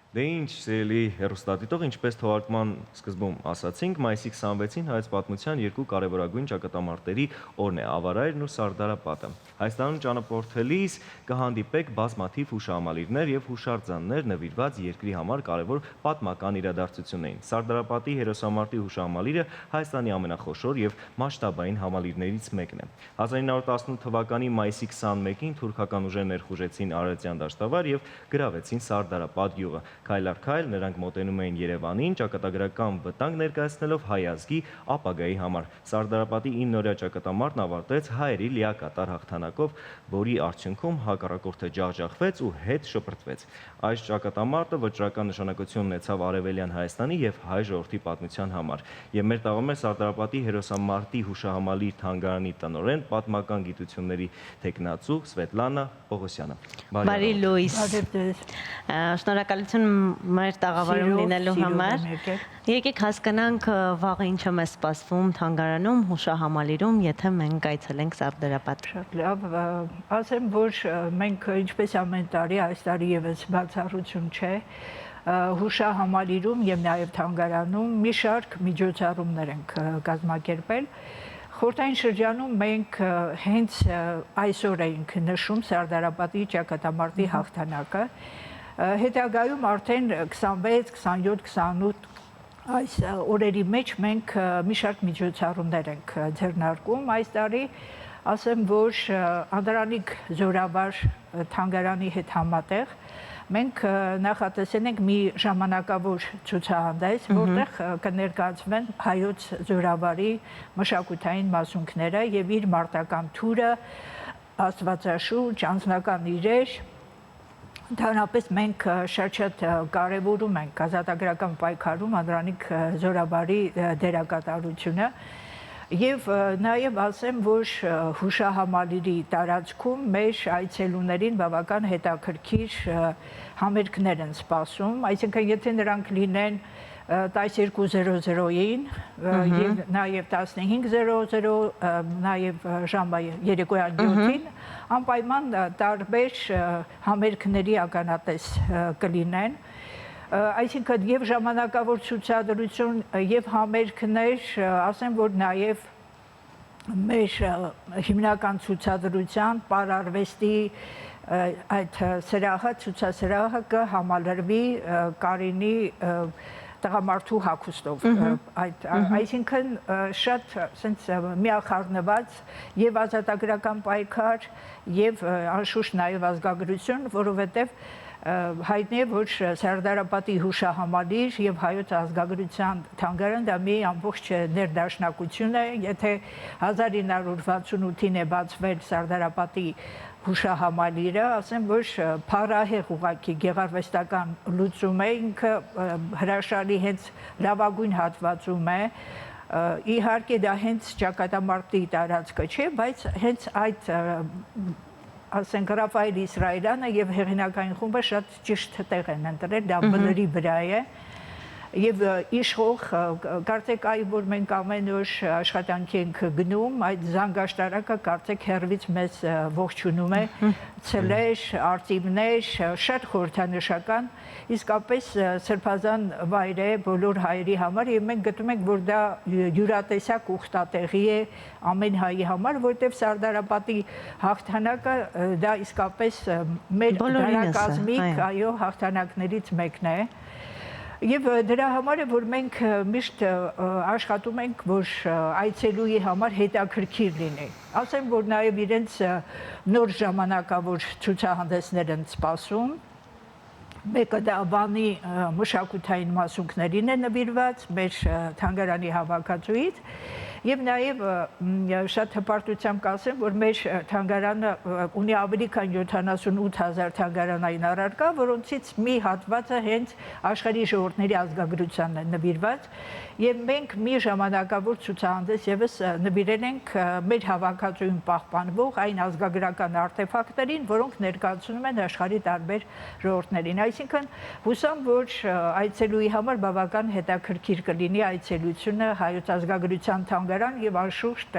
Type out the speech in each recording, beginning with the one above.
Դե ինչ, սիրելի հեռուստադիտող, ինչպես թողարկման սկզբում ասացինք, մայիսի 26-ին հայոց պատմության երկու կարևորագույն ճակատամարտերի օրն է՝ Ավարայրն ու Սարդարապատը։ Հայաստանում ճանապարհորդելիս կհանդիպեք բազմաթիվ հուշահամալիրներ եւ հուշարձաններ նվիրված երկրի համար կարևոր պատմական իրադարձություններին։ Սարդարապատի հերոսամարտի հուշահամալիրը Հայաստանի ամենախոշոր եւ մասշտաբային համալիրներից մեկն է։ 1918 թվականի մայիսի 21-ին թուրքական ուժեր ներխուժեցին Արարատյան դաշտավայր եւ գրավեցին Սարդարապատ գյուղը։ Քայլ առ քայլ նրանք մոտենում էին Երևանին, ճակատագրական վտանգ ներկայացնելով հայ ազգի ապագայի համար։ Սարդարապատի 9-օրյա ճակատամարտն ավարտվեց հայերի լիակատար հաղթանակով, որի արդյունքում հակառակորդը ջախջախվեց ու հետ շպրտվեց։ Այս ճակատամարտը վճռական նշանակություն ունեցավ Արևելյան Հայաստանի եւ հայ ժողովրդի պատմության համար։ Եվ մեր տաղում է Սարդարապատի հերոսամարտի հուշահամալիր թանգարանի տնօրեն, պատմական գիտությունների թեկնածու Սվետլանա Պողոսյանը։ Բարի լույս։ Շնորհակալություն մեր տաղավարում լինելու համար։ Եկեք հասկանանք վաղը ինչ է սպասվում թանգարանում, հուշահամալիրում, եթե մենք այցելենք Սարդարապատ։ Շատ լավ, ասեմ, որ մենք ինչպես ամեն տարի, այս տարի եւս բացառություն չէ, հուշահամալիրում եւ նաեւ թանգարանում մի շարք միջոցառումներ ենք կազմակերպել։ Խորհրդային շրջանում մենք հենց այսօր ենք նշում Սարդարապատի ճակատամարտի հաղթանակը։ Հետագայում արդեն 26, 27, 28 այս օրերի մեջ մենք մի շարք միջոցառումներ ենք ձեռնարկում։ Այս տարի ասեմ, որ Անդրանիկ Զորավար թանգարանի հետ համատեղ մենք նախատեսել ենք մի ժամանակավոր ցուցահանդես, որտեղ կներկայացվեն հայոց զորավարի մշակութային մասունքները եւ իր մարտական թուրը, աստվածաշունչ, անձնական իրեր։ Ընդհանրապես մենք շատ կարևորում ենք ազատագրական պայքարում Անդրանիկ Զորավարի դերակատարությունը եւ նաեւ ասեմ, որ հուշահամալիրի տարածքում մեր այցելուներին բավական հետաքրքիր համերգներ են սպասում, այսինքն եթե նրանք լինեն 12:00-ին եւ նաեւ 15:00, նաեւ ժամը երեկոյան 7-ին անպայման տարբեր համերգների ականատես կլինեն, այսինքն եւ ժամանակավոր ցուցադրություն եւ համերգներ, ասեմ, որ նաեւ մեր հիմնական ցուցադրության պարարվեստի այդ սրահը, ցուցասրահը կհամալրվի Կարինի տղամարդու հագուստով, այսինքն շատ սենց միախառնված եւ ազատագրական պայքար եւ անշուշտ նաեւ ազգագրություն, որովհետեւ հայտնի է, որ Սարդարապատի հուշահամալիր եւ հայոց ազգագրության թանգարան դա մի ամբողջ ներդաշնակություն է, եթե 1968-ին է բացվել Սարդարապատի հուշահամալիրը, ասեմ, որ փառահեղ ուղղակի գեղարվեստական լուծում է, ինքը հրաշալի հենց լավագույն հատվածում է, իհարկե դա հենց ճակատամարտի տարածքը չէ, բայց հենց այդ ասենք Ռաֆայել Իսրայելյանը եւ հեղինակային խումբը շատ ճիշտ տեղ են ընտրել, դա բլրի վրա է եւ իշխող կարծեք այ որ մենք ամեն օր աշխատանքի ենք գնում, այդ զանգաշտարակը կարծեք հերվից մեզ ողջունում է, ցլեր, արծիվներ, շատ խորհրդանշական, իսկապես սրբազան վայր է բոլոր հայերի համար եւ մենք գտնում ենք, որ դա յուրատեսակ ուխտատեղի է ամեն հայի համար, որտեղ Սարդարապատի հաղթանակը դա իսկապես մեր դարակազմիկ, այո, հաղթանակներից մեկն է։ Եվ դրա համար է, որ մենք միշտ աշխատում ենք, որ այցելուի համար հետաքրքիր լինի։ Ասեմ, որ նաև իրենց նոր ժամանակավոր ցուցահանդեսներ են սպասում։ Մեկը դա Վանի մշակութային մասունքներին է նվիրված, մեր թանգարանի հավաքածուից, եւ նաեւ շատ հպարտությամբ կասեմ, որ մեր թանգարանը ունի ավելի քան 78000 թանգարանային առարկա, որոնցից մի հատվածը հենց աշխարհի ժողովուրդների ազգագրությանն է նվիրված, եւ մենք մի ժամանակավոր ցուցահանդես եւս նվիրել ենք մեր հավաքածուին պահպանվող այն ազգագրական արտեֆակտներին, որոնք ներկայացնում են աշխարհի տարբեր ժողովուրդներին։ Այսինքն հուսամ, որ այցելուի համար բավական հետաքրքիր կլինի այցելությունը հայոց ազգագրության թանգարան եւ անշուշտ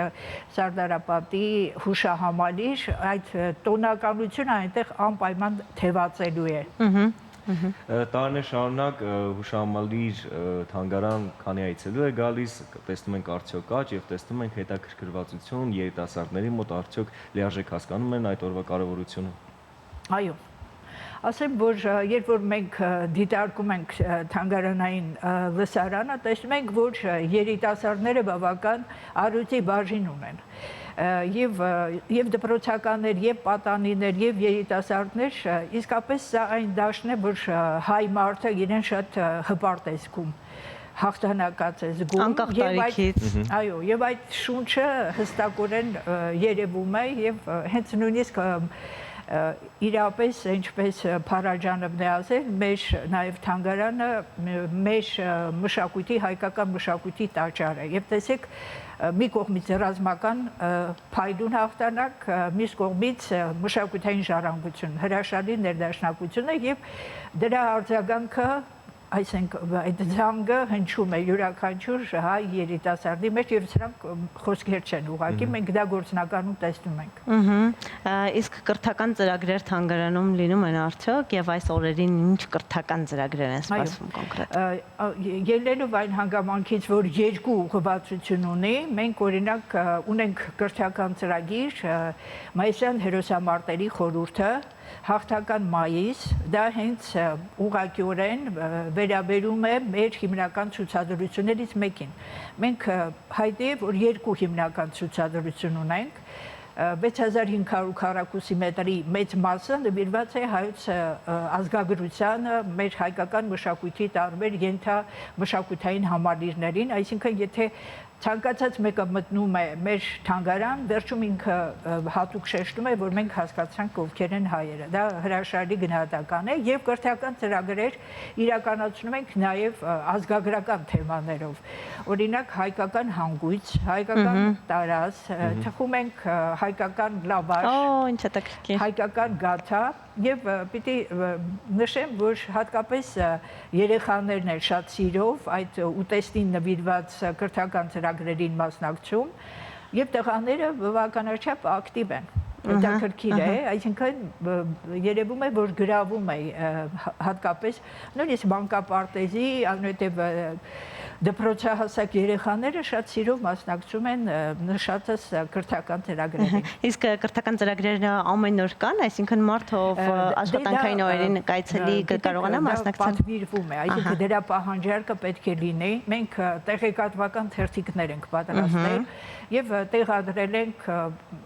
Սարդարապատի հուշահամալիր, այդ տոնականությունը այնտեղ անպայման թևածելու է։ Տարիներ շարունակ հուշահամալիր թանգարան քանի այցելու է գալիս, տեսնում ենք արդյոք աճ եւ տեսնում ենք հետաքրքրվածություն երիտասարդների մոտ արդյոք լիարժեք հասկանում են այդ օրվա կարեւորությունը։ Այո։ Ասեմ, որ երբ որ մենք դիտարկում ենք թանգարանային լսարանը, տեսնում ենք, որ երիտասարդները բավական առույցի բաժին ունեն։ Եվ դպրոցականներ, եւ պատանիներ, եւ երիտասարդներ, իսկապես սա այն դաշտն է, որ հայ մարդը իրեն շատ հպարտ է զգում, հաղթանակած է զգում։ Անկախ տարիքից։ Այո, եւ այդ շունչը հստակորեն երևում է եւ հենց նույնիսկ իրապես ինչպես Փարաջանովն է ասել, մեր նաև թանգարանը մեր մշակույթի, հայկական մշակույթի տաճար է։ Եվ տեսեք, մի կողմից ռազմական փայլուն հաղթանակ, մյուս կողմից մշակութային ժառանգություն, հրաշալի ներդաշնակություն է եւ դրա արձագանքը այսինք այդ զանգը հնչում է յուրաքանչյուր հայ երիտասարդի մեջ եւ սրանք խոսքեր չեն ուղղակի, մենք դա գործնականում տեսնում ենք։ Իսկ կրթական ծրագրեր թանգարանում լինում են արդյոք եւ այս օրերին ինչ կրթական ծրագրեր են սպասվում կոնկրետ։ Ելնելով այն հանգամանքից, որ երկու ուղղվածություն ունի, մենք օրինակ ունենք կրթական ծրագիր Մայիսյան հերոսամարտերի խորհուրդը հաղթական մայիս, դա հենց ուղղակիորեն վերաբերում է մեր հիմնական ցուցադրություններից մեկին։ Մենք հայտնի է, որ երկու հիմնական ցուցադրություն ունենք, 6500 քառակուսի մետրի մեծ մասը նվիրված է հայոց ազգագրությանը, մեր հայկական մշակույթի տարբեր ենթամշակութային համալիրներին, այսինքն եթե ցանկացած մեկը մտնում է մեր թանգարան, վերջում ինքը հատուկ շեշտում է, որ մենք հասկացանք ովքեր են հայերը։ Դա հրաշալի գնահատական է եւ կրթական ծրագրեր իրականացնում ենք նաեւ ազգագրական թեմաներով։ Օրինակ հայկական հանգույց, հայկական տարազ, թխում ենք հայկական լավաշ, ինչ հետաքրքիր։ Հայկական գաթա եւ պիտի նշեմ, որ հատկապես երեխաներն են շատ սիրով այդ ուտեստին նվիրված կրթական ծրագրերին մասնակցում եւ տղաները բավականաչափ ակտիվ են։ Հետաքրքիր է, այսինքն երևում է, որ գրավում է հատկապես նույնիսկ մանկապարտեզի, այնուհետև դպրոցահասակ երեխաները շատ սիրով մասնակցում են նշածս կրթական ծրագրերին։ Իսկ կրթական ծրագրերը ամեն օր կան, այսինքն մարդով աշխատանքային օրերին կայցելի կարողանա մասնակցել։ Պատվիրվում է, այսինքն դրա պահանջարկը պետք է լինի։ Մենք տեղեկատվական թերթիկներ ենք պատրաստել եւ տեղադրել ենք,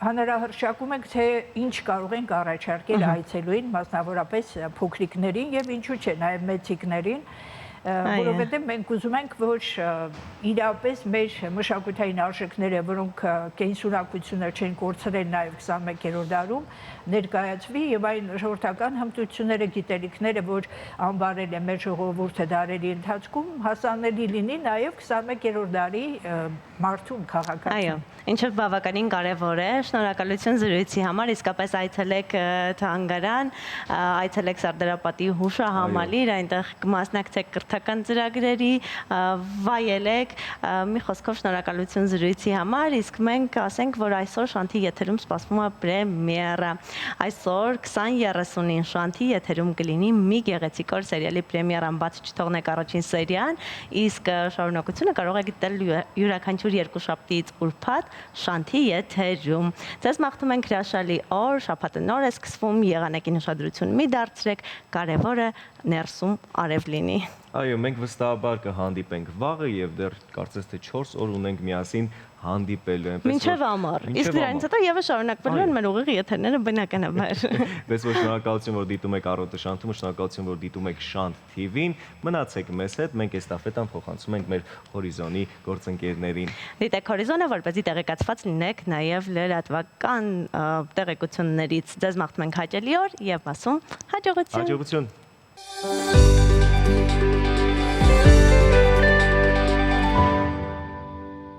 հանրահրաշակում ենք, թե ինչ կարող ենք առաջարկել այցելուին, մասնավորապես փոքրիկներին եւ ինչու՞ չէ, նաեւ մեծիկներին, որովհետև մենք ուզում ենք, որ իրապես մեր մշակութային արժեքները, որոնք կենսունակությունը չեն կորցրել նաև 21-րդ դարում, ներկայացվի եւ այն ժողովրդական հմտությունները, գիտելիքները, որ անվարել է մեր ժողովուրդը դարերի ընթացքում, հասանելի լինի նաև 21-րդ դարի մարդուն քաղաքացուն։ Այո, ինչը բավականին կարևոր է։ Շնորհակալություն զրույցի համար, իսկապես այցելեք թանգարան, այցելեք Սարդարապատի հուշահամալիր, այնտեղ կմասնակցեք կրթական ծրագրերի, վայելեք, մի խոսքով շնորհակալություն զրույցի համար, իսկ մենք ասենք, որ այսօր Շանթի եթերում սպասվում է պրեմիերա։ Այսօր 20:30-ին Շանթի եթերում կլինի մի գեղեցիկ օր սերիալի պրեմիերան, բաց չթողնեք առաջին սերիան, իսկ շարունակությունը կարող եք դիտել յուրաքանչյուր երկուշաբթիից ուրբաթ Շանթի եթերում։ Ձեզ մաղթում ենք հրաշալի օր, շաբաթը նոր է սկսվում, եղանակին ուշադրություն մի դարձրեք, կարևորը ներսում արև լինի։ Այո, մենք վստահաբար կհանդիպենք վաղը եւ դեռ կարծես թե 4 օր ունենք միասին հանդիպելու, այնպես որ մինչև ամառ։ Իսկ դրանից հետո եւս շարունակվելու են մեր ուղիղ եթերները բնականաբար։ Պես որ շնորհակալություն, որ դիտում եք Առօրդը Շանթում, շնորհակալություն, որ դիտում եք Շանթ TV-ին։ Մնացեք մեզ հետ, մենք էստաֆետան փոխանցում ենք մեր Հորիզոնի գործընկերներին։ Դիտեք Հորիզոնը, որպեսզի տեղեկացված լինեք նաեւ լրատվական տեղեկություններից։ Ձեզ մաղթում ենք հաճելի օր եւ ասում հաջողություն։ Հաջողություն։